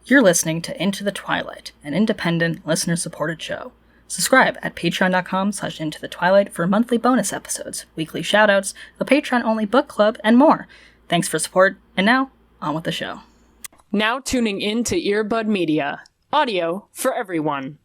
You're listening to Into the Twilight, an independent, listener-supported show. Subscribe at patreon.com/intothetwilight for monthly bonus episodes, weekly shoutouts, a Patreon-only book club, and more. Thanks for support, and now, on with the show. Now tuning in to Earbud Media. Audio for everyone.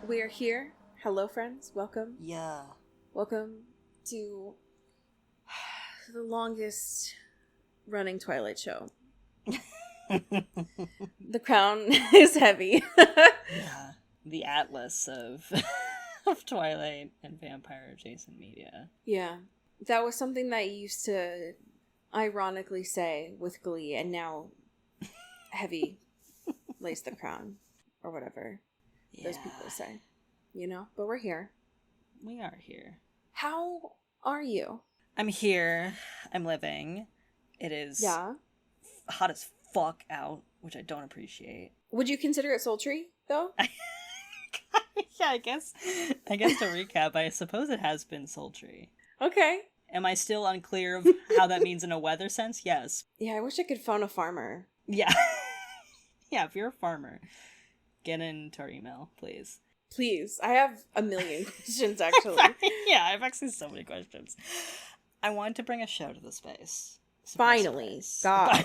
We're here. Hello, friends. Welcome. Yeah. Welcome to the longest running Twilight show. The crown is heavy. Yeah. The atlas of Twilight and vampire adjacent media. Yeah. That was something that you used to ironically say with glee, and now heavy lays the crown, or whatever those people say. You know? But we're here. We are here. How are you? I'm here. I'm living. It is hot as fuck out, which I don't appreciate. Would you consider it sultry, though? Yeah, I guess to recap, I suppose it has been sultry. Okay. Am I still unclear of how that means in a weather sense? Yes. Yeah, I wish I could phone a farmer. Yeah. Yeah, if you're a farmer, get into our email, please. Please. I have a million questions, actually. Yeah, I have actually so many questions. I wanted to bring a show to the space. Finally. Surprise. God.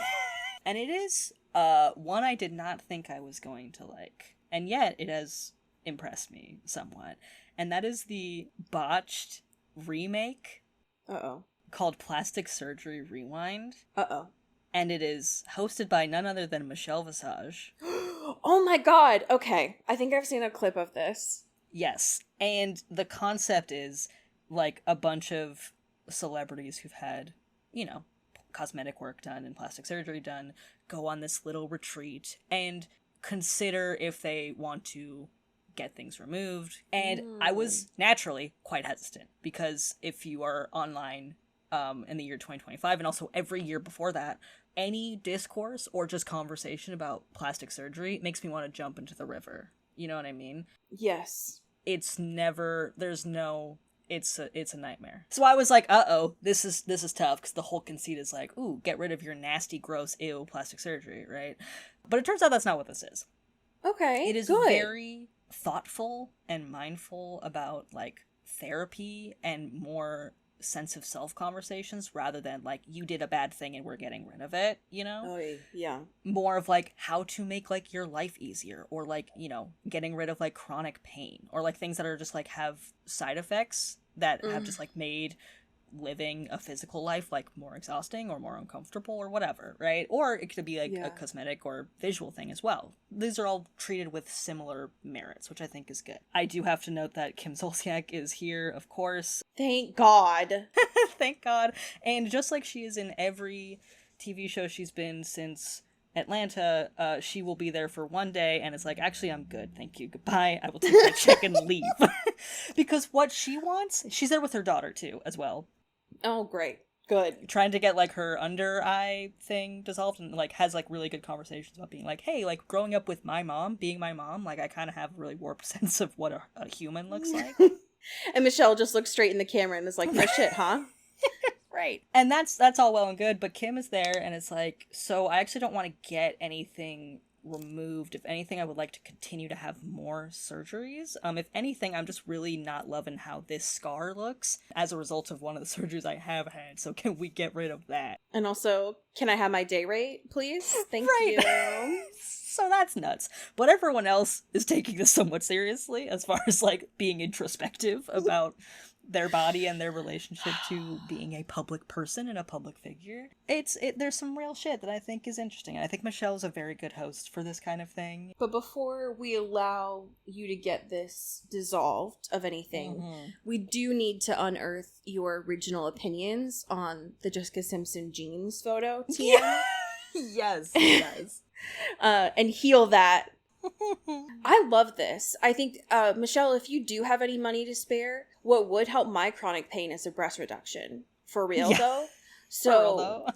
And it is one I did not think I was going to like. And yet it has impressed me somewhat. And that is the botched remake called Plastic Surgery Rewind. And it is hosted by none other than Michelle Visage. Oh my god. Okay. I think I've seen a clip of this. Yes. And the concept is like a bunch of celebrities who've had, you know, cosmetic work done and plastic surgery done go on this little retreat and consider if they want to get things removed. And I was naturally quite hesitant because if you are online in the year 2025 and also every year before that, any discourse or just conversation about plastic surgery makes me want to jump into the river. You know what I mean? Yes. It's never, there's no, it's a nightmare. So I was like, this is tough, because the whole conceit is like, ooh, get rid of your nasty, gross, ew, plastic surgery, right? But it turns out that's not what this is. Okay, it is good. Very thoughtful and mindful about, like, therapy and more sense of self conversations rather than like you did a bad thing and we're getting rid of it, you know? Oh yeah. More of like how to make like your life easier, or like, you know, getting rid of like chronic pain, or like things that are just like have side effects that have just like made living a physical life like more exhausting or more uncomfortable or whatever, right? Or it could be like a cosmetic or visual thing as well. These are all treated with similar merits, which I think is good. I do have to note that Kim Zolciak is here, of course. Thank God. Thank God. And just like she is in every TV show she's been since Atlanta, she will be there for one day and it's like, actually, I'm good. Thank you. Goodbye. I will take my check and leave. Because what she wants, she's there with her daughter too, as well. Oh, great. Good. Trying to get, like, her under eye thing dissolved, and, like, has, like, really good conversations about being like, hey, like, growing up with my mom, being my mom, like, I kind of have a really warped sense of what a human looks like. And Michelle just looks straight in the camera and is like, no shit, huh? Right. And that's all well and good, but Kim is there, and it's like, so I actually don't want to get anything removed. If anything, I would like to continue to have more surgeries. If anything, I'm just really not loving how this scar looks as a result of one of the surgeries I have had, so can we get rid of that? And also, can I have my day rate, please? Thank you. So that's nuts. But everyone else is taking this somewhat seriously as far as, like, being introspective about their body and their relationship to being a public person and a public figure. There's some real shit that I think is interesting. And I think Michelle's a very good host for this kind of thing. But before we allow you to get this dissolved of anything, we do need to unearth your original opinions on the Jessica Simpson jeans photo, Tia. Yes, yes. and heal that. I love this. I think, Michelle, if you do have any money to spare, what would help my chronic pain is a breast reduction. For real, though. So,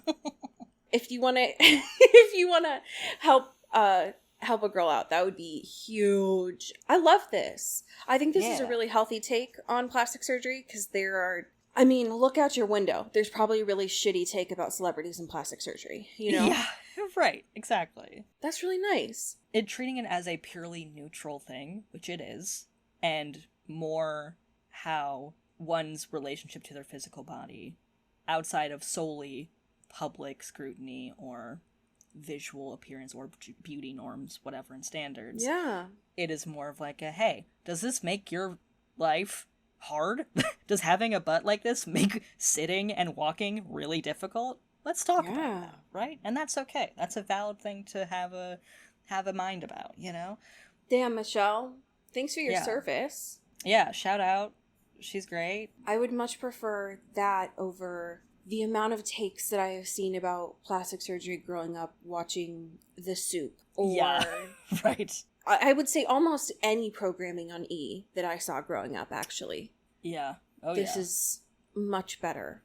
if you want to help a girl out, that would be huge. I love this. I think this is a really healthy take on plastic surgery, because look out your window. There's probably a really shitty take about celebrities and plastic surgery, you know? Yeah, right, exactly. That's really nice. Treating it as a purely neutral thing, which it is, and more how one's relationship to their physical body, outside of solely public scrutiny or visual appearance or beauty norms, whatever, and standards. Yeah. It is more of like hey, does this make your life hard? Does having a butt like this make sitting and walking really difficult? Let's talk about that, right? And that's okay. That's a valid thing to have a mind about, you know? Damn, Michelle. Thanks for your service. Yeah, shout out. She's great. I would much prefer that over the amount of takes that I have seen about plastic surgery growing up watching The Soup. Or, right. I would say almost any programming on E that I saw growing up, actually. Yeah. This is much better.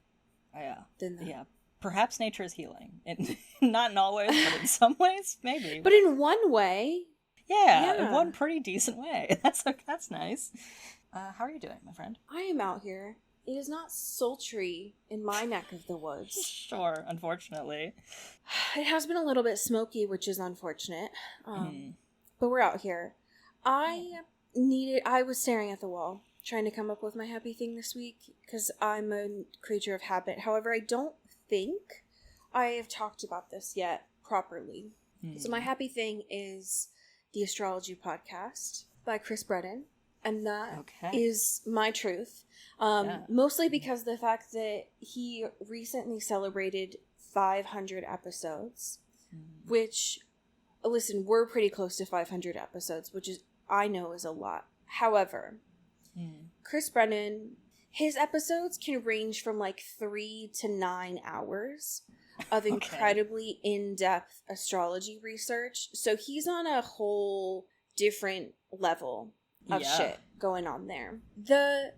Than that. Yeah. Perhaps nature is healing. Not in all ways, but in some ways, maybe. But in one way. Yeah, in one pretty decent way. That's nice. How are you doing, my friend? I am out here. It is not sultry in my neck of the woods. Sure, unfortunately. It has been a little bit smoky, which is unfortunate. But we're out here. I was staring at the wall, trying to come up with my happy thing this week, because I'm a creature of habit. However, I don't think I have talked about this yet properly. So my happy thing is the Astrology Podcast by Chris Brennan. And that is my truth. Mostly because of the fact that he recently celebrated 500 episodes, which, listen, we're pretty close to 500 episodes, which I know is a lot. However, Chris Brennan, his episodes can range from 3 to 9 hours of incredibly in-depth astrology research. So he's on a whole different level of shit going on there. The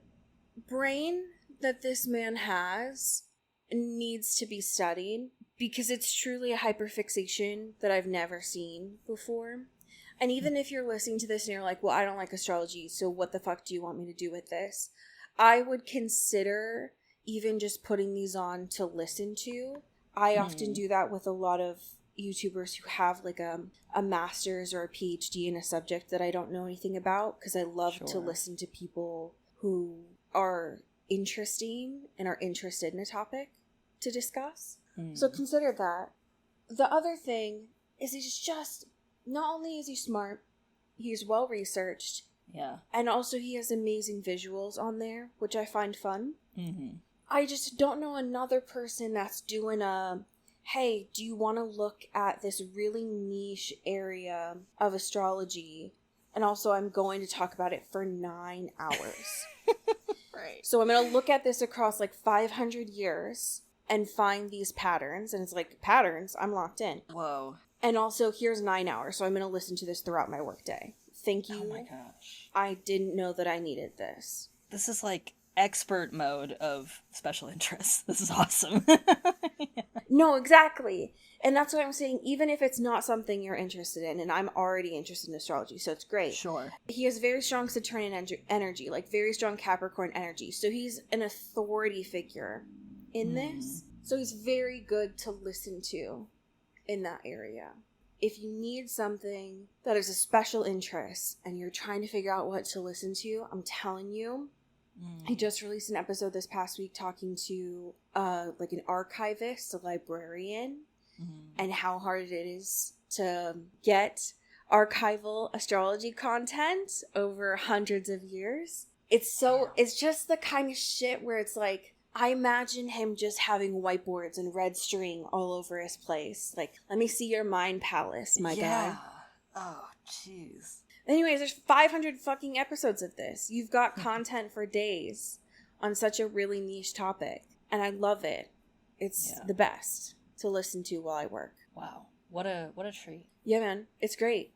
brain that this man has needs to be studied, because it's truly a hyperfixation that I've never seen before. And even if you're listening to this and you're like, well, I don't like astrology, so what the fuck do you want me to do with this? I would consider even just putting these on to listen to. I often do that with a lot of YouTubers who have a master's or a PhD in a subject that I don't know anything about, because I love to listen to people who are interesting and are interested in a topic to discuss. So consider that. The other thing is he's just, not only is he smart, he's well researched, and also he has amazing visuals on there, which I find fun. I just don't know another person that's doing hey, do you want to look at this really niche area of astrology? And also, I'm going to talk about it for 9 hours. Right. So I'm going to look at this across 500 years and find these patterns. And it's patterns, I'm locked in. Whoa. And also, here's 9 hours. So I'm going to listen to this throughout my workday. Thank you. Oh my gosh. I didn't know that I needed this. This is expert mode of special interest. This is awesome. No, exactly. And that's what I'm saying. Even if it's not something you're interested in, and I'm already interested in astrology, so it's great. Sure. He has very strong Saturnian energy, very strong Capricorn energy. So he's an authority figure in this. So he's very good to listen to in that area. If you need something that is a special interest and you're trying to figure out what to listen to, I'm telling you, I just released an episode this past week talking to an archivist, a librarian, and how hard it is to get archival astrology content over hundreds of years. It's just the kind of shit where it's I imagine him just having whiteboards and red string all over his place. Let me see your mind palace, my guy. Oh, jeez. Anyways, there's 500 fucking episodes of this. You've got content for days on such a really niche topic. And I love it. It's the best to listen to while I work. Wow. What a treat. Yeah, man. It's great.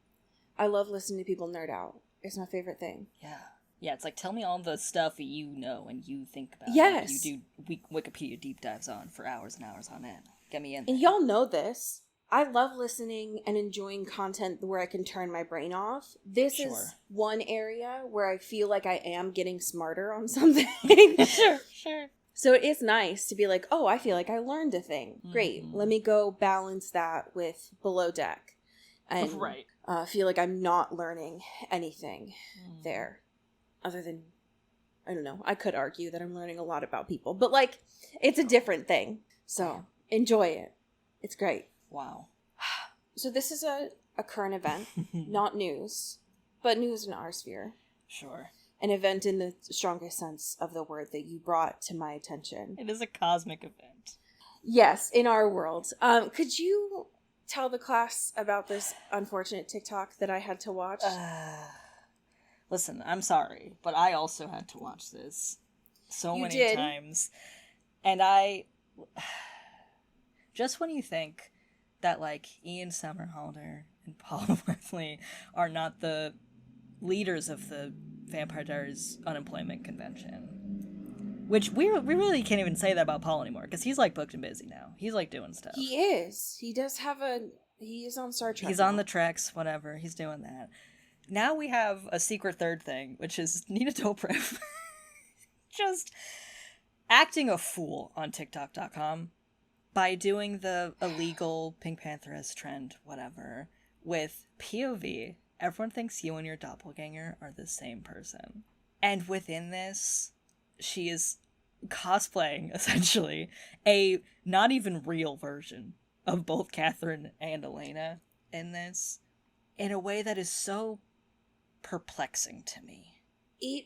I love listening to people nerd out. It's my favorite thing. Yeah. Yeah, it's like, tell me all the stuff that you know and you think about. Yes. And you do Wikipedia deep dives on for hours and hours on end. Get me in And there. y'all know this. I love listening and enjoying content where I can turn my brain off. This is one area where I feel like I am getting smarter on something. Sure. So it is nice to be like, oh, I feel like I learned a thing. Great. Let me go balance that with Below Deck. And feel like I'm not learning anything there. Other than, I don't know, I could argue that I'm learning a lot about people. But, like, it's a different thing. So, enjoy it. It's great. Wow. So this is a current event, not news, but news in our sphere. Sure. An event in the strongest sense of the word that you brought to my attention. It is a cosmic event. Yes, in our world. Could you tell the class about this unfortunate TikTok that I had to watch? Listen, I'm sorry, but I also had to watch this so many times. And just when you think that, like, Ian Somerhalder and Paul Wesley are not the leaders of the Vampire Diaries unemployment convention, which we really can't even say that about Paul anymore, because he's, like, booked and busy now. He's, like, doing stuff. He is. He does have he is on Star Trek. He's on the treks, whatever. He's doing that. Now we have a secret third thing, which is Nina Dobrev just acting a fool on TikTok.com by doing the illegal Pink Pantheress trend, whatever, with POV. Everyone thinks you and your doppelganger are the same person. And within this, she is cosplaying, essentially, a not even real version of both Catherine and Elena in this, in a way that is so perplexing to me. It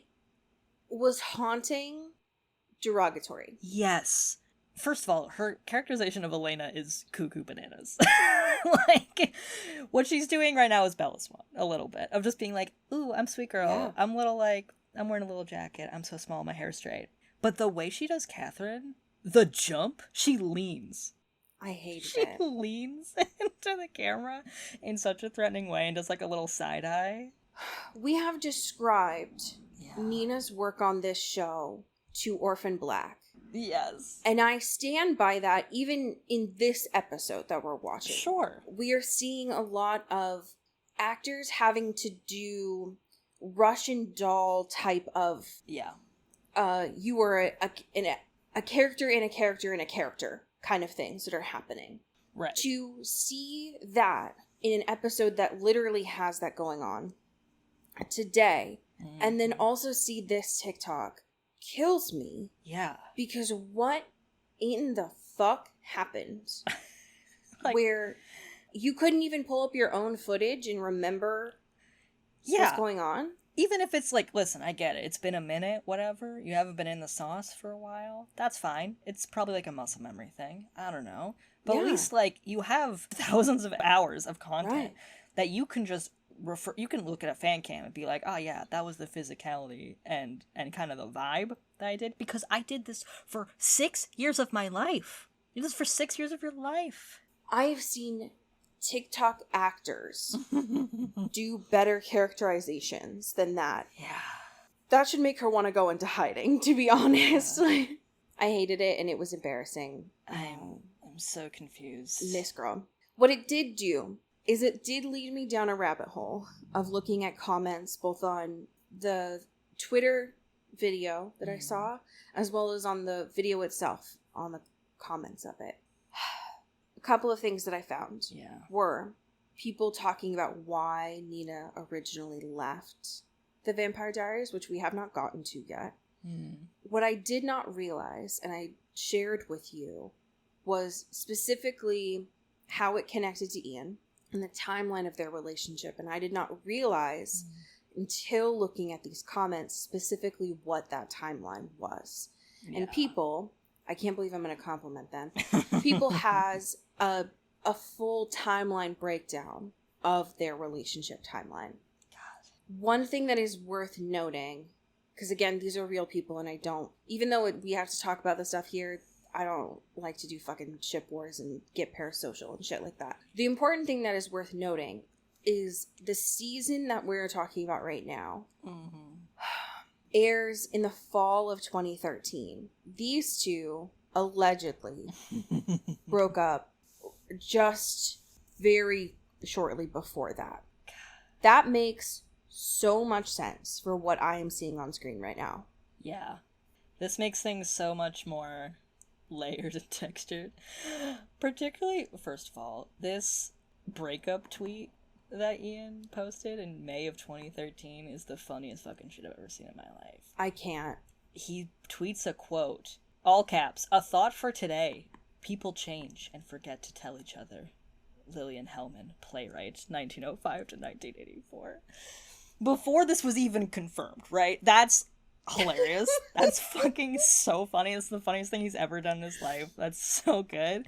was haunting, derogatory. Yes. First of all, her characterization of Elena is cuckoo bananas. Like, what she's doing right now is Bella Swan, a little bit, of just being like, ooh, I'm sweet girl. Yeah. I'm wearing a little jacket. I'm so small, my hair's straight. But the way she does Catherine, the jump, she leans. I hate it. She leans into the camera in such a threatening way and does, like, a little side eye. We have described Nina's work on this show to Orphan Black. Yes. And I stand by that even in this episode that we're watching. Sure. We are seeing a lot of actors having to do Russian doll type of... Yeah. You were a character in a character in a character kind of things that are happening. Right. To see that in an episode that literally has that going on today, and then also see this TikTok kills me. Yeah. Because what in the fuck happened? Like, where you couldn't even pull up your own footage and remember what's going on? Even if it's like, listen, I get it. It's been a minute, whatever. You haven't been in the sauce for a while. That's fine. It's probably like a muscle memory thing. I don't know. But at least, like, you have thousands of hours of content that you can just refer. You can look at a fan cam and be like, oh yeah, that was the physicality and kind of the vibe that I did, because I did this for 6 years of my life. You did this for 6 years of your life. I've seen TikTok actors do better characterizations than that. Yeah. That should make her want to go into hiding, to be honest. Yeah. I hated it, and it was embarrassing. I'm so confused. Miss girl. What it did do is it did lead me down a rabbit hole of looking at comments both on the Twitter video that I saw, as well as on the video itself, on the comments of it. A couple of things that I found were people talking about why Nina originally left the Vampire Diaries, which we have not gotten to yet. What I did not realize, and I shared with you, was specifically how it connected to Ian and the timeline of their relationship. And I did not realize until looking at these comments specifically what that timeline was. Yeah. And people, I can't believe I'm going to compliment them, people has a full timeline breakdown of their relationship timeline. God. One thing that is worth noting, because again, these are real people, and I don't, even though we have to talk about this stuff here, I don't like to do fucking ship wars and get parasocial and shit like that. The important thing that is worth noting is the season that we're talking about right now airs in the fall of 2013. These two allegedly broke up just very shortly before that. That makes so much sense for what I am seeing on screen right now. Yeah. This makes things so much more layered and textured. Particularly, first of all, this breakup tweet that Ian posted in May of 2013 is the funniest fucking shit I've ever seen in my life. I can't. He tweets a quote, all caps, "A thought for today. People change and forget to tell each other. Lillian Hellman, playwright, 1905 to 1984. Before this was even confirmed, right? That's hilarious. That's fucking so funny. It's the funniest thing he's ever done in his life. That's so good.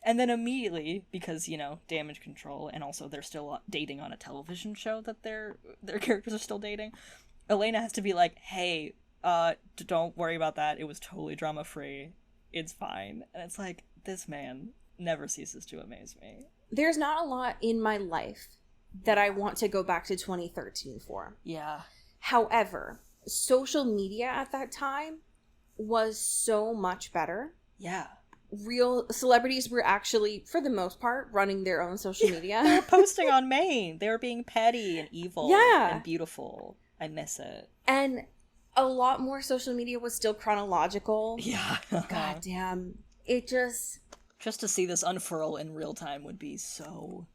And then immediately, because, damage control, and also they're still dating on a television show that their characters are still dating, Elena has to be like, hey, don't worry about that. It was totally drama-free. It's fine. And it's like, this man never ceases to amaze me. There's not a lot in my life that I want to go back to 2013 for. Yeah. However, social media at that time was so much better. Yeah. Real celebrities were actually, for the most part, running their own social media. They were posting on Maine. They were being petty and evil and beautiful. I miss it. And a lot more social media was still chronological. Yeah. God damn. It just to see this unfurl in real time would be so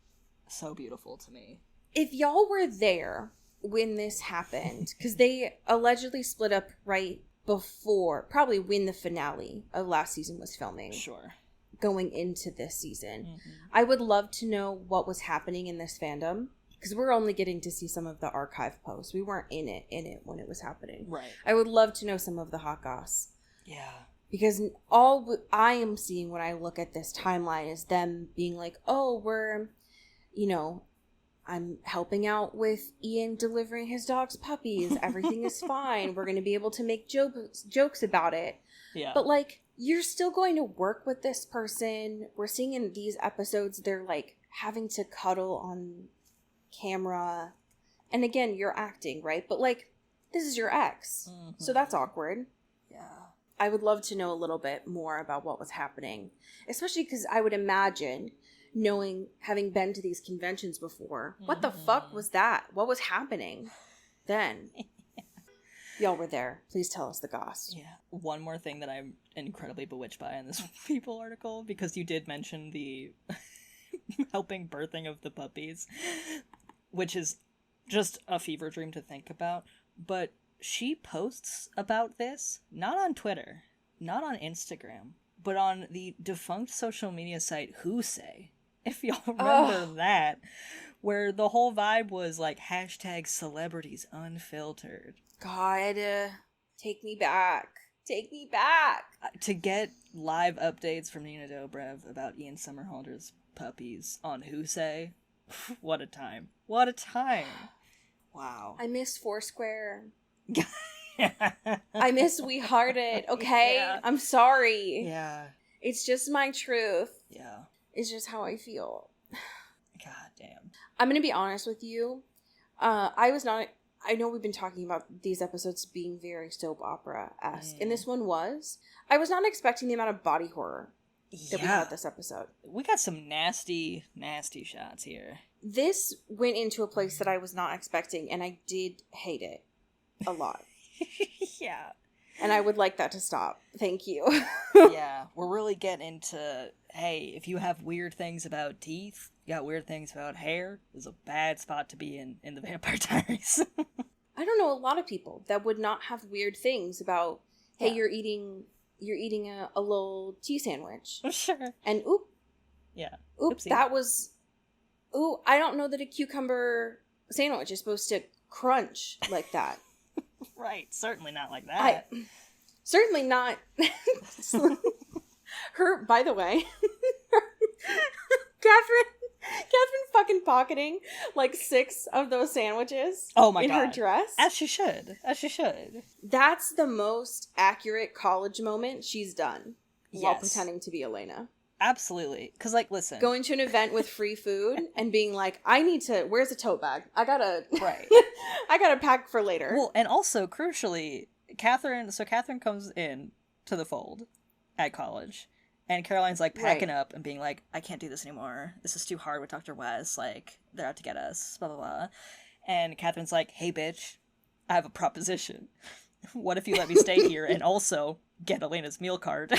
beautiful to me. If y'all were there when this happened, because they allegedly split up right before, probably when the finale of last season was filming. Sure. Going into this season. Mm-hmm. I would love to know what was happening in this fandom, because we're only getting to see some of the archive posts. We weren't in it when it was happening. Right. I would love to know some of the hot goss. Yeah. Because all I am seeing when I look at this timeline is them being like, oh, we're, I'm helping out with Ian delivering his dog's puppies. Everything is fine. We're going to be able to make jokes about it. Yeah. But, you're still going to work with this person. We're seeing in these episodes, they're, having to cuddle on camera. And again, you're acting, right? But, this is your ex. Mm-hmm. So that's awkward. Yeah. I would love to know a little bit more about what was happening. Especially because I would imagine, having been to these conventions before, what the fuck was that? What was happening then? Y'all were there. Please tell us the goss. Yeah. One more thing that I'm incredibly bewitched by in this People article, because you did mention the helping birthing of the puppies, which is just a fever dream to think about. But she posts about this, not on Twitter, not on Instagram, but on the defunct social media site Whosay. If y'all remember that, where the whole vibe was hashtag celebrities unfiltered. God, take me back. Take me back. To get live updates from Nina Dobrev about Ian Somerhalder's puppies on Whosay, what a time. What a time. Wow. I miss Foursquare. I miss We Hearted, okay? Yeah. I'm sorry. Yeah. It's just my truth. Yeah. It's just how I feel. God damn. I'm going to be honest with you. I know we've been talking about these episodes being very soap opera-esque, and this one was. I was not expecting the amount of body horror that we had this episode. We got some nasty, nasty shots here. This went into a place that I was not expecting, and I did hate it a lot. Yeah. And I would like that to stop. Thank you. Yeah, we're really getting into, hey, if you have weird things about teeth, you got weird things about hair, there's a bad spot to be in the Vampire Diaries. I don't know a lot of people that would not have weird things about, hey, you're eating a little tea sandwich. Sure. And oop. Yeah. Oops, that was, I don't know that a cucumber sandwich is supposed to crunch like that. Right, certainly not like that. Certainly not. By the way, Catherine fucking pocketing 6 of those sandwiches. Oh my God. In her dress. As she should. That's the most accurate college moment she's done. while Yes. pretending to be Elena. Absolutely. Because, like, listen. Going to an event with free food and being like, where's a tote bag? I gotta pack for later. Well, and also, crucially, Catherine comes in to the fold at college, and Caroline's, like, packing up and being like, I can't do this anymore. This is too hard with Dr. West. Like, they're out to get us, blah, blah, blah. And Catherine's like, hey, bitch, I have a proposition. What if you let me stay here and also get Elena's meal card?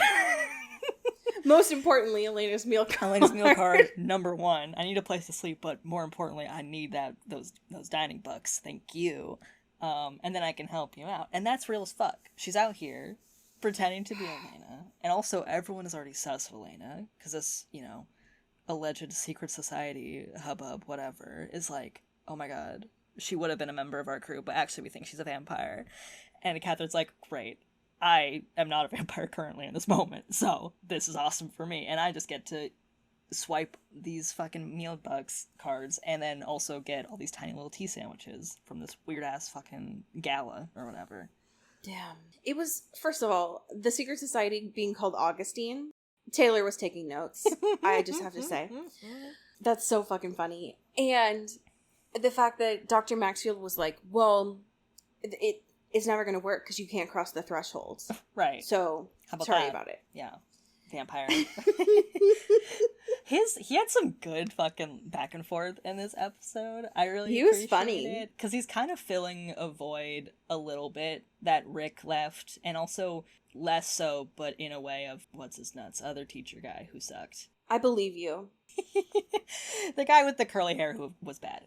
Most importantly, Elena's meal card. Elena's meal card, number one. I need a place to sleep, but more importantly, I need those dining bucks. Thank you. And then I can help you out. And that's real as fuck. She's out here pretending to be Elena. And also, everyone is already sus of Elena. Because this, alleged secret society, hubbub, whatever, is like, oh my god, she would have been a member of our crew, but actually we think she's a vampire. And Catherine's like, great. I am not a vampire currently in this moment, so this is awesome for me. And I just get to swipe these fucking meal bucks cards and then also get all these tiny little tea sandwiches from this weird-ass fucking gala or whatever. Damn. It was, first of all, the secret society being called Augustine. Taylor was taking notes. I just have to say. That's so fucking funny. And the fact that Dr. Maxfield was like, well, it's never going to work because you can't cross the thresholds. Right. So, how about sorry that? about it. Yeah. Vampire. He had some good fucking back and forth in this episode. I really He was appreciate funny. it because he's kind of filling a void a little bit that Rick left, and also less so, but in a way of what's his nuts, other teacher guy who sucked. I believe you. The guy with the curly hair who was bad.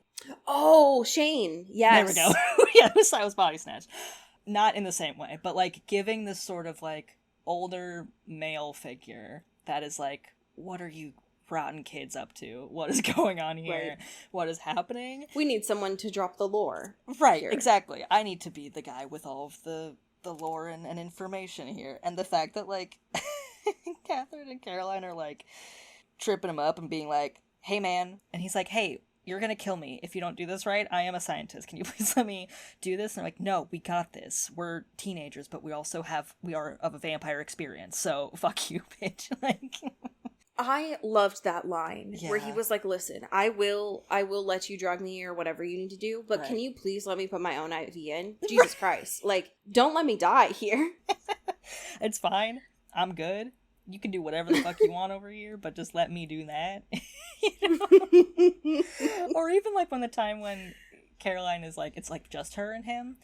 Oh, Shane. Yes. There we go. Yeah, this I was body snatched. Not in the same way, but like giving this sort of like older male figure that is like, what are you rotten kids up to? What is going on here? Right. What is happening? We need someone to drop the lore. Right, here. exactly. I need to be the guy with all of the lore and information here. And the fact that like Catherine and Caroline are like tripping him up and being like, hey man, and he's like, hey, you're gonna kill me if you don't do this right. I am a scientist. Can you please let me do this? And they're like, no, we got this. We're teenagers, but we are of a vampire experience. So fuck you, bitch. Like, I loved that line where he Yeah. was like, listen, I will let you drug me or whatever you need to do, but Right. can you please let me put my own IV in? Jesus Christ. Like, don't let me die here. it's fine. I'm good. You can do whatever the fuck you want over here, but just let me do that. You know? Or even like when Caroline is like, it's like just her and him.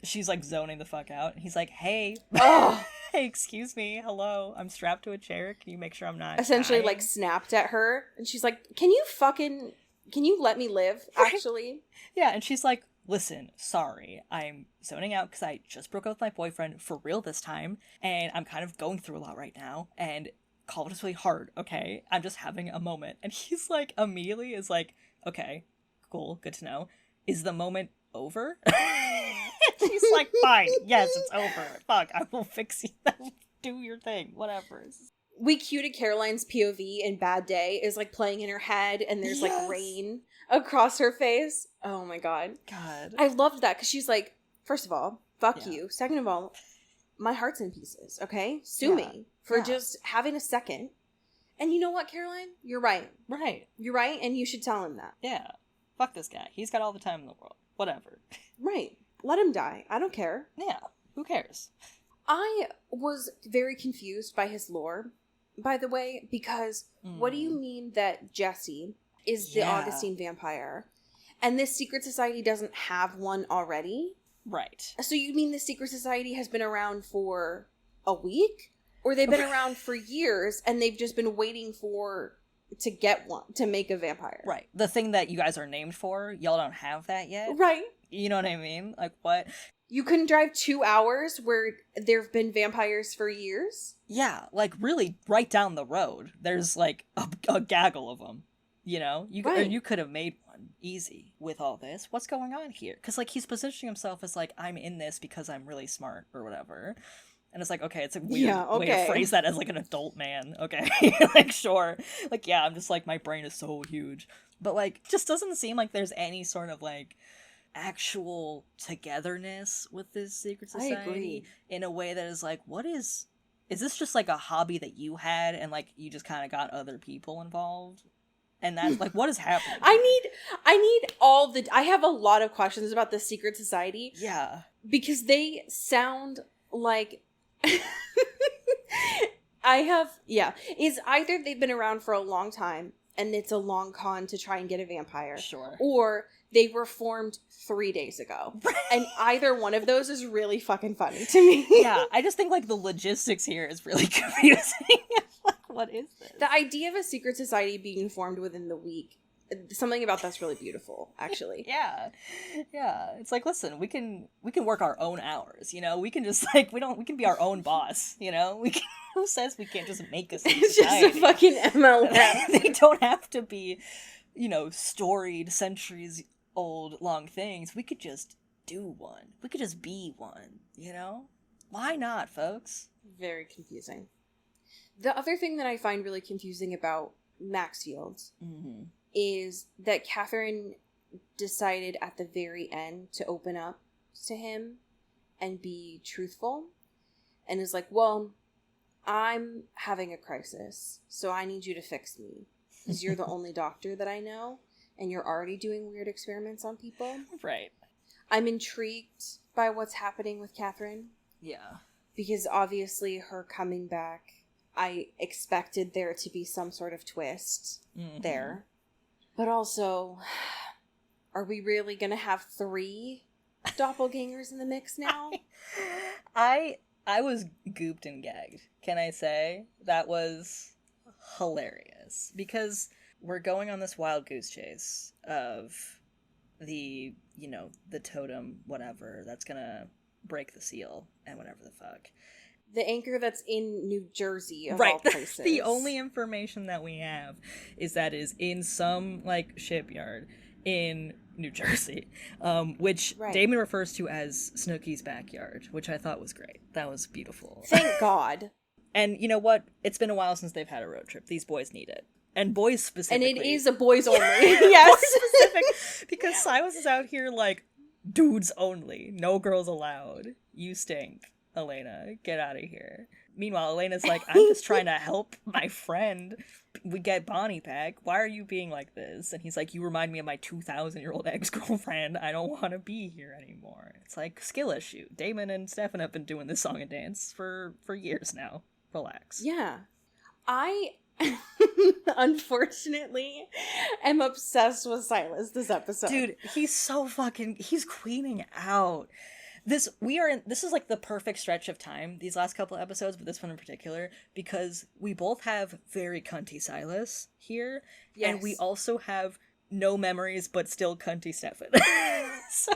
She's like zoning the fuck out. And he's like, hey, Oh. hey, excuse me. Hello. I'm strapped to a chair. Can you make sure I'm not Essentially, dying? like, snapped at her, and she's like, can you let me live, Right. actually? Yeah, and she's like, listen, sorry, I'm zoning out because I just broke up with my boyfriend for real this time, and I'm kind of going through a lot right now, and college is really hard, okay? I'm just having a moment. And he's like, immediately is like, okay, cool, good to know. Is the moment over? She's like, fine, yes, it's over. Fuck, I will fix you. Do your thing, whatever. We cued at Caroline's POV in Bad Day is like playing in her head, and there's Yes. like rain across her face. Oh my god. God. I loved that because she's like, first of all, fuck Yeah. you. Second of all, my heart's in pieces, okay? Sue Yeah. me for Yeah. just having a second. And you know what, Caroline? You're right. Right. You're right, and you should tell him that. Yeah. Fuck this guy. He's got all the time in the world. Whatever. Right. Let him die. I don't care. Yeah. Who cares? I was very confused by his lore, by the way, because what do you mean that Jesse is the Yeah. Augustine vampire, and this secret society doesn't have one already? Right. So you mean the secret society has been around for a week? Or they've been around for years, and they've just been waiting to get one, to make a vampire? Right. The thing that you guys are named for, y'all don't have that yet. Right. You know what I mean? Like, what? You couldn't drive 2 hours where there have been vampires for years? Yeah, like, really, right down the road, there's, like, a gaggle of them, you know? Right. You could have made one easy with all this. What's going on here? Because, like, he's positioning himself as, like, I'm in this because I'm really smart, or whatever. And it's like, okay, it's a weird way to okay. phrase that as, like, an adult man, okay? Like, sure. Like, yeah, I'm just, like, my brain is so huge. But, like, just doesn't seem like there's any sort of, like, actual togetherness with this secret I society agree. in a way that is like, what is is this just like a hobby that you had and like you just kind of got other people involved? And that's like, what is happening? I need all the. I have a lot of questions about the secret society. Yeah. Because they sound like. It's either they've been around for a long time and it's a long con to try and get a vampire. Sure. Or they were formed 3 days ago. And either one of those is really fucking funny to me. Yeah, I just think like the logistics here is really confusing. Like, what is this? The idea of a secret society being formed within the week, something about that's really beautiful, actually. Yeah. It's like, listen, we can work our own hours, you know? We can just like we can be our own boss, you know? Who says we can't just make a secret It's society? just a fucking MLM. They don't have to be, you know, storied centuries old long things. We could just do one. We could just be one, you know? Why not, folks? Very confusing. The other thing that I find really confusing about Maxfield is that Catherine decided at the very end to open up to him and be truthful, and is like, well, I'm having a crisis, so I need you to fix me, because you're the only doctor that I know, and you're already doing weird experiments on people. Right. I'm intrigued by what's happening with Catherine. Yeah. Because obviously her coming back, I expected there to be some sort of twist there. But also, are we really going to have 3 doppelgangers in the mix now? I was gooped and gagged, can I say? That was hilarious. Because we're going on this wild goose chase of the, you know, the totem, whatever, that's gonna break the seal and whatever the fuck. The anchor that's in New Jersey, of right. all places. The only information that we have is that is in some, like, shipyard in New Jersey, which Damon refers to as Snooki's backyard, which I thought was great. That was beautiful. Thank God. And you know what? It's been a while since they've had a road trip. These boys need it. And boys specifically. And it is a boys only. Yes. Boys specific. Because Silas is out here like, dudes only. No girls allowed. You stink. Elena, get out of here. Meanwhile, Elena's like, I'm just trying to help my friend. We get Bonnie back. Why are you being like this? And he's like, you remind me of my 2,000-year-old ex-girlfriend. I don't want to be here anymore. It's like, skill issue. Damon and Stefan have been doing this song and dance for years now. Relax. Yeah. I, unfortunately, am obsessed with Silas this episode. Dude, he's so fucking... He's queening out. This is like the perfect stretch of time, these last couple episodes, but this one in particular, because we both have very cunty Silas here, and we also have no memories but still cunty Stefan. So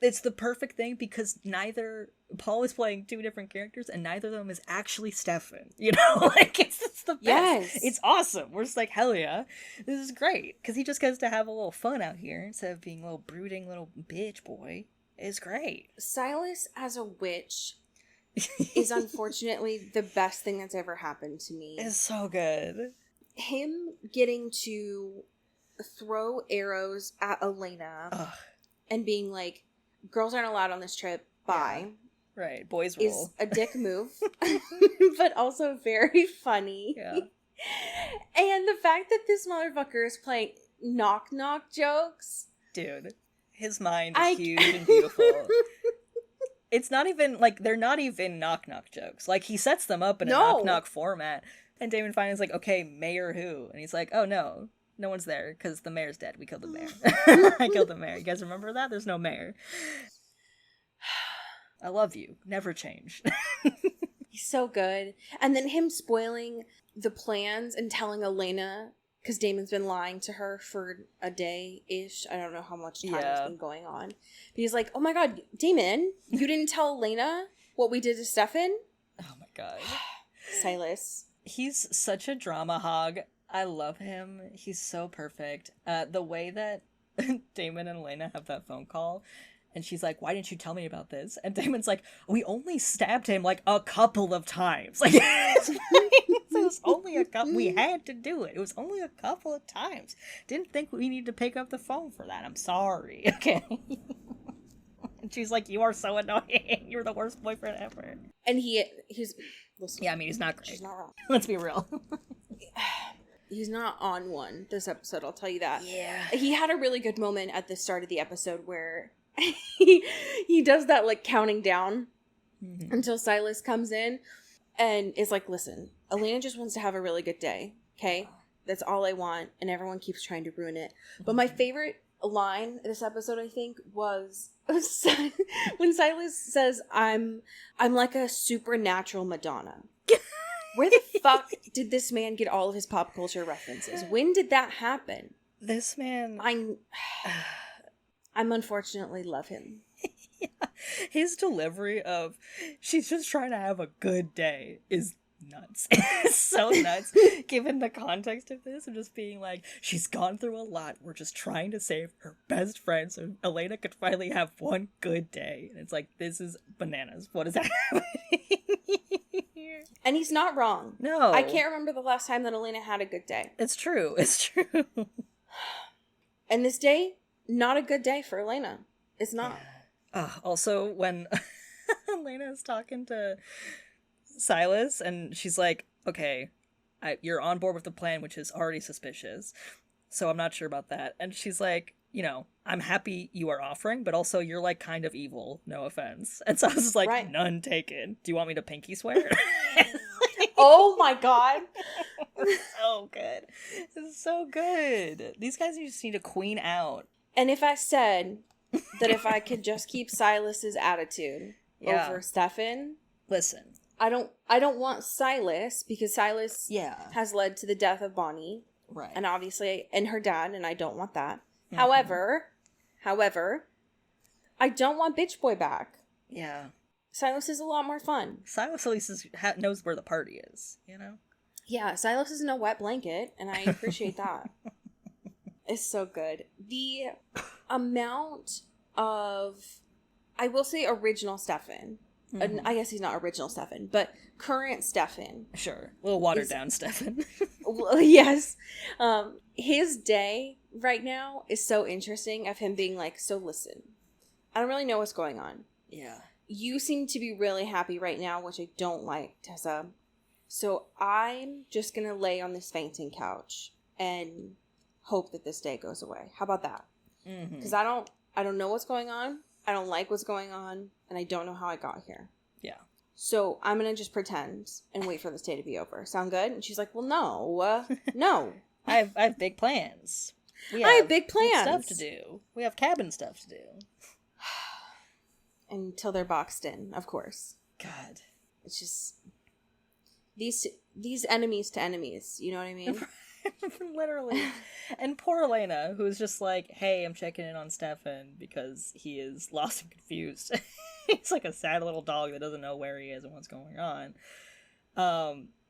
it's the perfect thing because Paul is playing 2 different characters and neither of them is actually Stefan, you know? Like, it's the best. Yes. It's awesome. We're just like, hell yeah, this is great. Because he just gets to have a little fun out here instead of being a little brooding little bitch boy. It's great. Silas as a witch is unfortunately the best thing that's ever happened to me. It's so good. Him getting to throw arrows at Elena and being like, girls aren't allowed on this trip, bye. Yeah. Right, boys rule. Is a dick move, but also very funny. Yeah. And the fact that this motherfucker is playing knock-knock jokes. Dude, his mind is huge and beautiful. It's not even, like, they're not even knock-knock jokes. Like, he sets them up in a knock-knock format, and Damon finds like, okay, mayor who? And he's like, oh no one's there, because the mayor's dead. We killed the mayor. I killed the mayor. You guys remember that? There's no mayor. I love you. Never change. He's so good. And then him spoiling the plans and telling Elena, because Damon's been lying to her for a day-ish. I don't know how much time has been going on. But he's like, oh my god, Damon, you didn't tell Elena what we did to Stefan? Oh my god. Silas. He's such a drama hog. I love him. He's so perfect. The way that Damon and Elena have that phone call, and she's like, why didn't you tell me about this? And Damon's like, we only stabbed him like a couple of times. Like, it was only a couple. We had to do it. It was only a couple of times. Didn't think we needed to pick up the phone for that. I'm sorry. Okay. And she's like, you are so annoying. You're the worst boyfriend ever. And he's listen, Yeah, I mean, he's not great. she's not wrong. Let's be real. He's not on one this episode, I'll tell you that. Yeah. He had a really good moment at the start of the episode where he does that, like, counting down until Silas comes in and is like, listen, Elena just wants to have a really good day, okay? That's all I want, and everyone keeps trying to ruin it. But my favorite line this episode, I think, was when Silas says, I'm like a supernatural Madonna. Where the fuck did this man get all of his pop culture references? When did that happen? This man... I'm unfortunately love him. Yeah. His delivery of, she's just trying to have a good day is nuts. It's so nuts, given the context of this, of just being like, she's gone through a lot. We're just trying to save her best friend so Elena could finally have one good day. And it's like, this is bananas. What is happening here? And he's not wrong. No. I can't remember the last time that Elena had a good day. It's true. It's true. And this day, not a good day for Elena. It's not. Also, when Elena is talking to Silas and she's like, okay, you're on board with the plan, which is already suspicious, so I'm not sure about that. And she's like, you know, I'm happy you are offering, but also you're like kind of evil, no offense. And so I was just like, right. None taken. Do you want me to pinky swear? Oh my god. So good. It's so good. These guys just need to queen out. And if I said that if I could just keep Silas's attitude over Stefan, listen, I don't want Silas, because Silas has led to the death of Bonnie, right? And obviously, and her dad, and I don't want that. Mm-hmm. However, I don't want Bitch Boy back. Yeah, Silas is a lot more fun. Silas at least knows where the party is, you know. Yeah, Silas isn't a wet blanket, and I appreciate that. It's so good. The amount of, I will say, original Stefan. Mm-hmm. I guess he's not original Stefan, but current Stefan. Sure. A little watered down Stefan. Well, yes. His day right now is so interesting, of him being like, so listen, I don't really know what's going on. Yeah. You seem to be really happy right now, which I don't like, Tessa. So I'm just going to lay on this fainting couch and hope that this day goes away. How about that? Because I don't know what's going on. I don't like what's going on, and I don't know how I got here. Yeah. So I'm gonna just pretend and wait for this day to be over. Sound good? And she's like, "Well, no, no. I have big plans. I have big plans. Stuff to do. We have cabin stuff to do." Until they're boxed in, of course. God, it's just these enemies to enemies. You know what I mean? Literally. And poor Elena, who's just like, hey, I'm checking in on Stefan because he is lost and confused. He's like a sad little dog that doesn't know where he is and what's going on.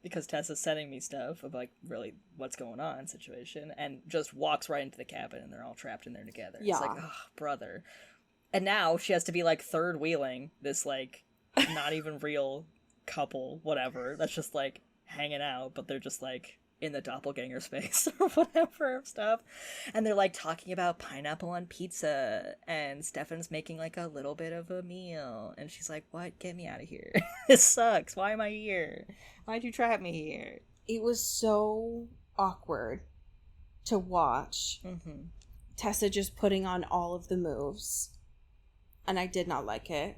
Because Tessa's sending me stuff of like really what's going on situation, and just walks right into the cabin and they're all trapped in there together. Yeah. It's like, oh, brother. And now she has to be like third wheeling this like not even real couple, whatever, that's just like hanging out, but they're just like in the doppelganger space or whatever stuff. And they're like talking about pineapple on pizza, and Stefan's making like a little bit of a meal, and she's like, what? Get me out of here. This sucks. Why am I here? Why'd you trap me here? It was so awkward to watch. Tessa just putting on all of the moves, and I did not like it.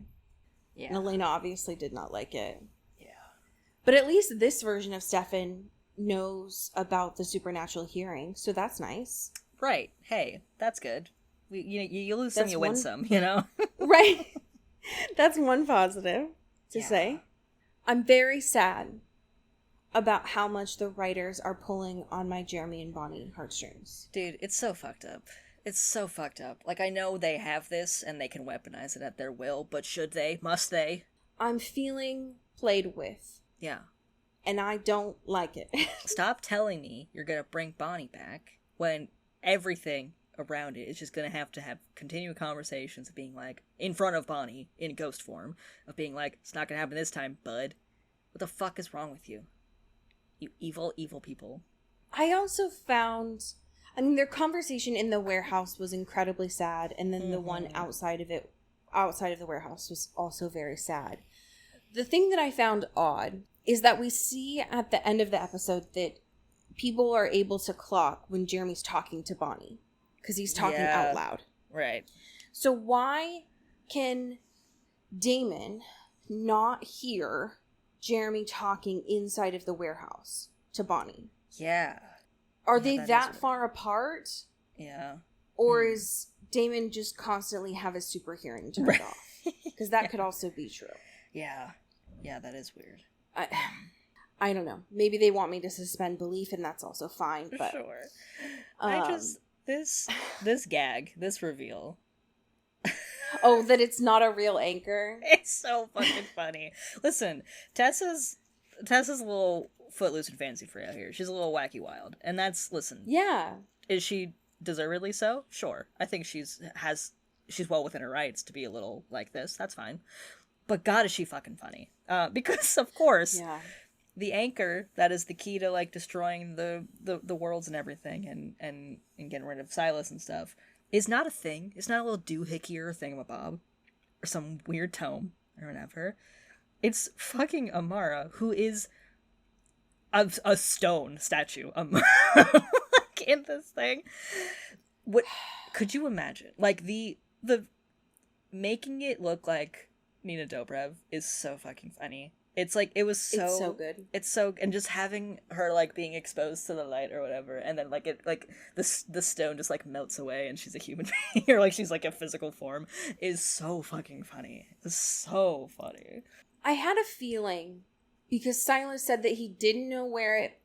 Yeah. And Elena obviously did not like it. Yeah. But at least this version of Stefan knows about the supernatural hearing, so that's nice. Right. Hey, that's good. You lose some, you win some, you know? Right. That's one positive to say. I'm very sad about how much the writers are pulling on my Jeremy and Bonnie heartstrings. Dude, it's so fucked up. It's so fucked up. Like, I know they have this and they can weaponize it at their will, but should they? Must they? I'm feeling played with. Yeah. And I don't like it. Stop telling me you're gonna bring Bonnie back when everything around it is just gonna have continual conversations of being like, in front of Bonnie, in ghost form, of being like, it's not gonna happen this time, bud. What the fuck is wrong with you? You evil, evil people. I also found, I mean, their conversation in the warehouse was incredibly sad, and then the one outside of it, outside of the warehouse was also very sad. The thing that I found odd is that we see at the end of the episode that people are able to clock when Jeremy's talking to Bonnie because he's talking out loud. Right. So why can Damon not hear Jeremy talking inside of the warehouse to Bonnie? Yeah. Are they that far apart? Yeah. Or is Damon just constantly have his super hearing turned off? Because that could also be true. Yeah. Yeah, that is weird. I don't know. Maybe they want me to suspend belief, and that's also fine. But sure. This gag, this reveal. Oh, that it's not a real anchor? It's so fucking funny. Listen, Tessa's a little footloose and fancy free out here. She's a little wacky wild. And that's, listen. Yeah. Is she deservedly so? Sure. I think she's well within her rights to be a little like this. That's fine. But God, is she fucking funny. Because, of course, the anchor that is the key to, like, destroying the worlds and everything and getting rid of Silas and stuff is not a thing. It's not a little doohickey or thingamabob or some weird tome or whatever. It's fucking Amara, who is a stone statue like, in this thing. What could you imagine? Like, the making it look like Nina Dobrev is so fucking funny. It's like, it's so good. It's so, and just having her, like, being exposed to the light or whatever, and then, like, it, like, the stone just, like, melts away and she's a human being, or, like, she's, like, a physical form, is so fucking funny. It's so funny. I had a feeling, because Silas said that he didn't know where it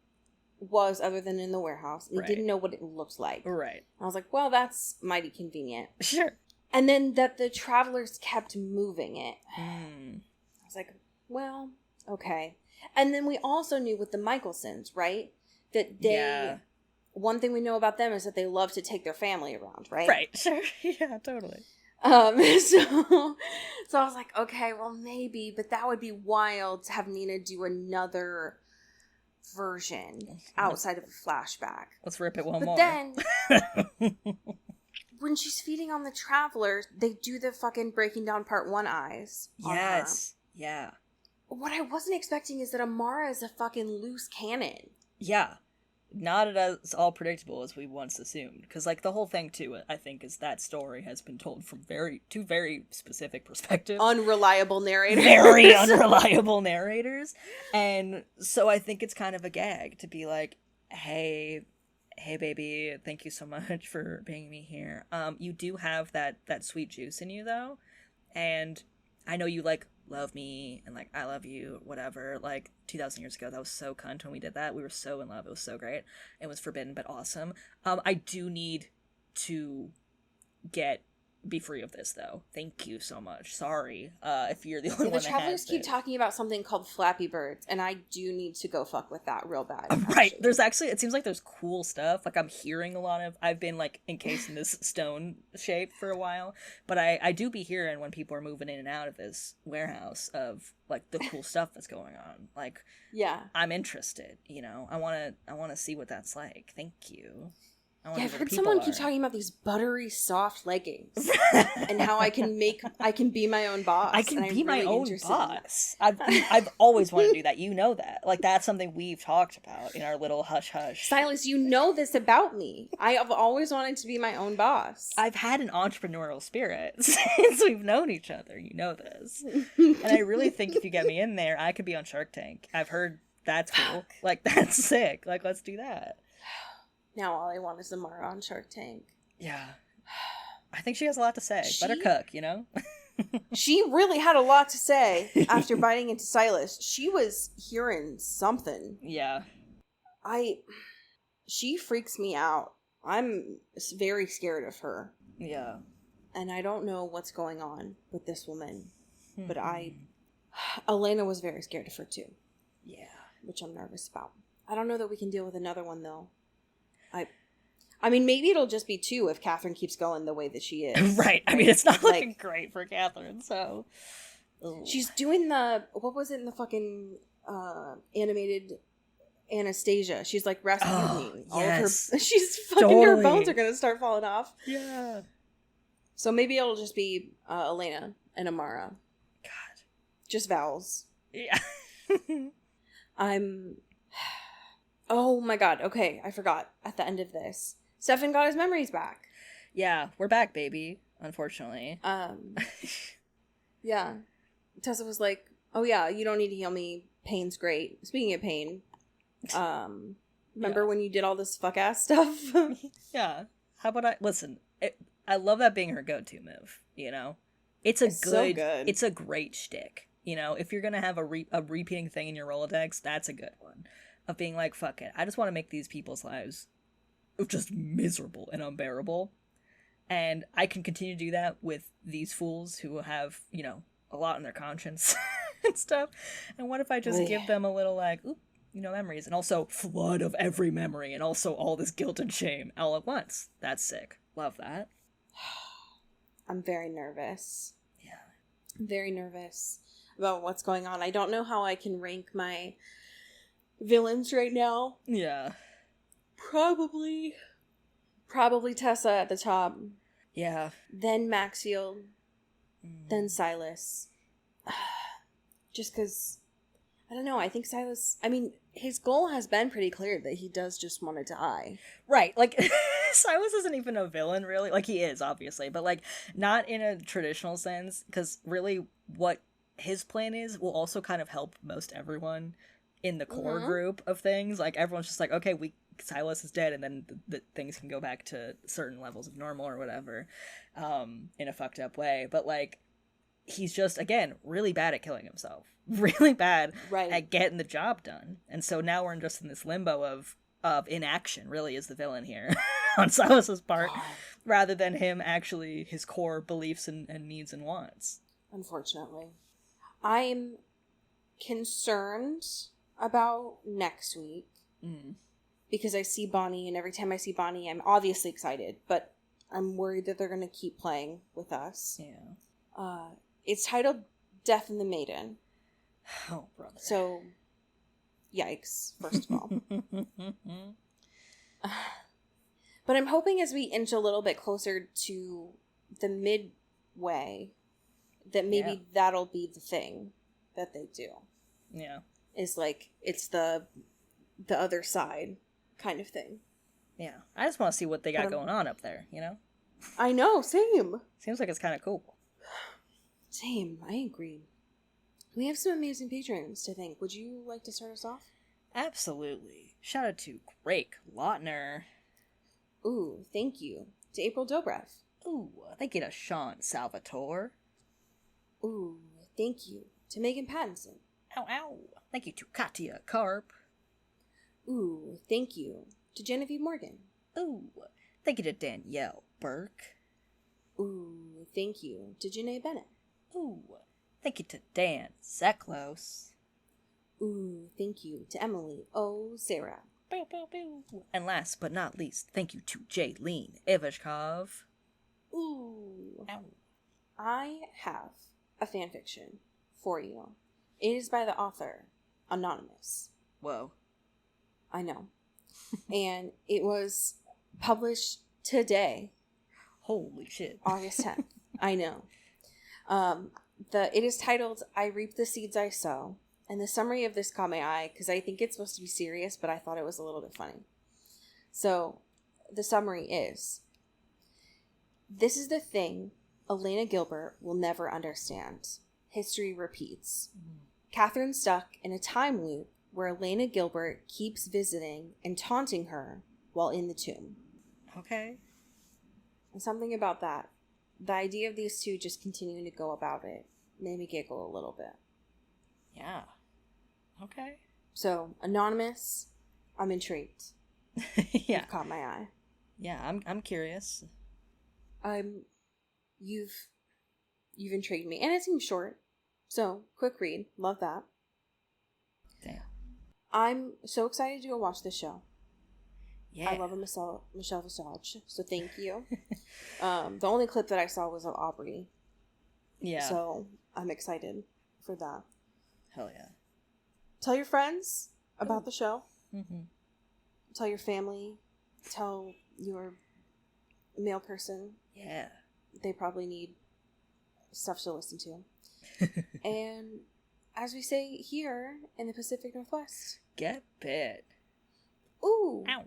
was other than in the warehouse, and he didn't know what it looked like. Right. I was like, well, that's mighty convenient. Sure. And then that the travelers kept moving it. I was like, well, okay. And then we also knew with the Michelsons, right? That they, one thing we know about them is that they love to take their family around, right? Right, sure. Yeah, totally. So I was like, okay, well, maybe, but that would be wild to have Nina do another version outside of a flashback. Let's rip it one more. But then, when she's feeding on the travelers, they do the fucking breaking down part 1 eyes. Yes. Yeah. What I wasn't expecting is that Amara is a fucking loose cannon. Yeah. Not as all predictable as we once assumed. Because, like, the whole thing, too, I think, is that story has been told from two very specific perspectives. Unreliable narrators. Very unreliable narrators. And so I think it's kind of a gag to be like, hey, baby, thank you so much for bringing me here. You do have that sweet juice in you, though. And I know you, like, love me and, like, I love you, whatever. Like, 2,000 years ago, that was so cunt when we did that. We were so in love. It was so great. It was forbidden but awesome. I do need to be free of this, though. Thank you so much. Sorry if you're the only one that has The travelers keep it. talking about something called Flappy Birds, and I do need to go fuck with that real bad. Right. There's actually, it seems like there's cool stuff. Like, I'm hearing a lot of, I've been, like, encased in this stone shape for a while, but I do be hearing when people are moving in and out of this warehouse of, like, the cool stuff that's going on. Like, yeah, I'm interested, you know? I want to see what that's like. Thank you. I've heard someone keep talking about these buttery soft leggings and how I can be my own boss. I can be my own boss. I've always wanted to do that. You know that. Like, that's something we've talked about in our little hush hush. Silas, you know this about me. I have always wanted to be my own boss. I've had an entrepreneurial spirit since we've known each other. You know this. And I really think if you get me in there, I could be on Shark Tank. I've heard that's cool. Like, that's sick. Like, let's do that. Now all I want is Amara on Shark Tank. Yeah. I think she has a lot to say. Let her cook, you know? She really had a lot to say after biting into Silas. She was hearing something. Yeah. She freaks me out. I'm very scared of her. Yeah. And I don't know what's going on with this woman. But Elena was very scared of her too. Yeah. Which I'm nervous about. I don't know that we can deal with another one though. I mean, maybe it'll just be 2 if Catherine keeps going the way that she is. Right. I mean, it's not looking great for Catherine, so. Ugh. She's doing what was it in the fucking animated Anastasia? She's like Rasputin. Yes. She's fucking, her bones are going to start falling off. Yeah. So maybe it'll just be Elena and Amara. God. Just vowels. Yeah. Oh my god, okay, I forgot at the end of this. Stefan got his memories back. Yeah, we're back, baby, unfortunately. Yeah. Tessa was like, oh yeah, you don't need to heal me. Pain's great. Speaking of pain, remember when you did all this fuck-ass stuff? Yeah. How about listen, I love that being her go-to move, you know? It's so good. It's a great shtick. You know, if you're gonna have a repeating thing in your Rolodex, that's a good one. Of being like, fuck it, I just want to make these people's lives just miserable and unbearable. And I can continue to do that with these fools who have, you know, a lot on their conscience and stuff. And what if I just give them a little, like, oop, you know, memories, and also flood of every memory, and also all this guilt and shame all at once? That's sick. Love that. I'm very nervous. Yeah. I'm very nervous about what's going on. I don't know how I can rank my villains right now. Yeah. Probably Tessa at the top. Yeah. Then Maxiel. Then Silas. Just because, I don't know, I think Silas, I mean, his goal has been pretty clear that he does just want to die. Right, like, Silas isn't even a villain, really. Like, he is, obviously, but, like, not in a traditional sense, because really what his plan is will also kind of help most everyone in the core group of things. Like, everyone's just like, okay, Silas is dead, and then the things can go back to certain levels of normal or whatever, in a fucked up way. But, like, he's just, again, really bad at killing himself. Really bad at getting the job done. And so now we're just in this limbo of inaction, really, is the villain here on Silas's part, rather than him actually, his core beliefs and needs and wants. Unfortunately. I'm concerned about next week. Because I see Bonnie, and every time I see Bonnie, I'm obviously excited, but I'm worried that they're going to keep playing with us. Yeah. It's titled Death in the Maiden. Oh, brother. So, yikes, first of all. But I'm hoping as we inch a little bit closer to the midway, that maybe that'll be the thing that they do. Yeah. Is like, it's the other side kind of thing. Yeah. I just want to see what they got going on up there, you know? I know, same. Seems like it's kind of cool. Same, I agree. We have some amazing patrons to thank. Would you like to start us off? Absolutely. Shout out to Greg Lautner. Ooh, thank you. To April Dobrev. Ooh, thank you to Sean Salvatore. Ooh, thank you. To Megan Pattinson. Ow, ow. Thank you to Katya Karp. Ooh, thank you. To Genevieve Morgan. Ooh, thank you to Danielle Burke. Ooh, thank you. To Janae Bennett. Ooh, thank you to Dan Zeklos. Ooh, thank you to Emily O. Sarah. Bow, bow, bow. And last but not least, thank you to Jaylene Ivashkov. Ooh. Ow. I have a fanfiction for you. It is by the author, Anonymous. Whoa. I know. And it was published today. Holy shit. August 10th. I know. It is titled, I Reap the Seeds I Sow. And the summary of this caught my eye, because I think it's supposed to be serious, but I thought it was a little bit funny. So, the summary is, this is the thing Elena Gilbert will never understand. History repeats. Catherine's stuck in a time loop where Elena Gilbert keeps visiting and taunting her while in the tomb. Okay. And something about that, the idea of these two just continuing to go about it, made me giggle a little bit. Yeah. Okay. So, Anonymous, I'm intrigued. Yeah. You've caught my eye. Yeah, I'm curious. You've intrigued me. And it seems short. So, quick read. Love that. Damn. I'm so excited to go watch this show. Yeah. I love a Michelle Visage, so thank you. The only clip that I saw was of Aubrey. Yeah. So, I'm excited for that. Hell yeah. Tell your friends about the show. Mm-hmm. Tell your family. Tell your male person. Yeah. They probably need stuff to listen to. And as we say here in the Pacific Northwest, get bit. Ooh. Ow.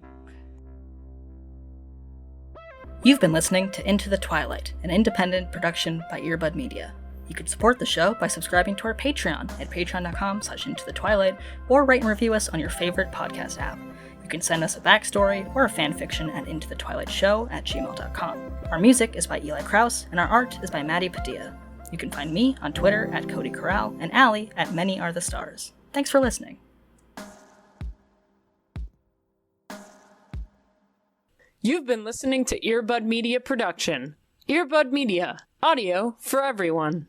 You've been listening to Into the Twilight, an independent production by Earbud Media. You can support the show by subscribing to our Patreon at patreon.com/intothetwilight, or rate and review us on your favorite podcast app. You can send us a backstory or a fanfiction at intothetwilightshow@gmail.com. Our music is by Eli Krause, and our art is by Maddie Padilla. You can find me on Twitter at Cody Corral and Allie at Many Are the Stars. Thanks for listening. You've been listening to Earbud Media Production. Earbud Media, audio for everyone.